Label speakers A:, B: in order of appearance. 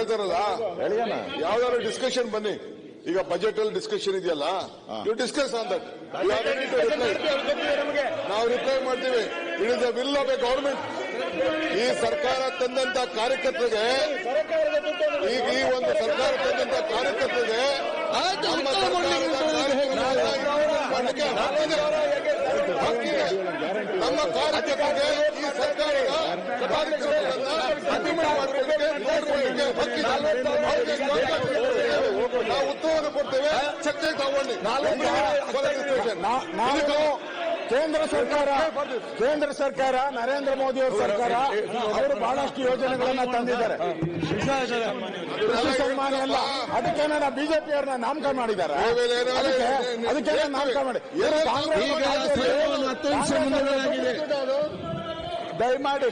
A: ಕೇಳ್ತಾರಲ್ಲ, ಯಾವ್ದಾದ್ರು ಡಿಸ್ಕಷನ್ ಬನ್ನಿ. ಈಗ ಬಜೆಟ್ ಅಲ್ಲಿ ಡಿಸ್ಕಷನ್ ಇದೆಯಲ್ಲ, ಯು ಡಿಸ್ಕಸ್ ಆನ್ ದಟ್. ನಾವು ರಿಪ್ಲೈ ಮಾಡ್ತೀವಿ. It is the will of A government. ಈ ಸರ್ಕಾರ ತಂದಂತ ಕಾರ್ಯಕರ್ತರಿಗೆ, ಈಗ ಈ ಒಂದು ಸರ್ಕಾರ ತಂದಂತ ಕಾರ್ಯಕರ್ತರಿಗೆ ಹಕ್ಕಿದೆ. ನಮ್ಮ ಕಾರ್ಯಕರ್ತರಿಗೆ ಈ ಸರ್ಕಾರದ ಕಾರ್ಯಕ್ರಮಗಳನ್ನ ಇಂಪ್ಲಿಮೆಂಟ್ ಮಾಡೋದಕ್ಕೆ ನೋಡ್ಕೊಳ್ಳಿಕ್ಕೆ ಹಕ್ಕಿದೆ. ನಾವು ಉತ್ತರವನ್ನು ಕೊಡ್ತೇವೆ. ಚರ್ಚೆ ತಗೊಂಡು
B: ಕೇಂದ್ರ ಸರ್ಕಾರ ನರೇಂದ್ರ ಮೋದಿ ಅವರ ಸರ್ಕಾರ ಅವರು ಬಹಳಷ್ಟು ಯೋಜನೆಗಳನ್ನ ತಂದಿದ್ದಾರೆ. ಕೃಷಿ ಸನ್ಮಾನ ಎಲ್ಲ ಅದಕ್ಕೇನ ಬಿಜೆಪಿ ಅವರನ್ನ ನಾಮಕರಣ ಮಾಡಿದ್ದಾರೆ. ಅದಕ್ಕೆ ನಾಮಕರಣ ಮಾಡಿ
C: ದಯಮಾಡಿ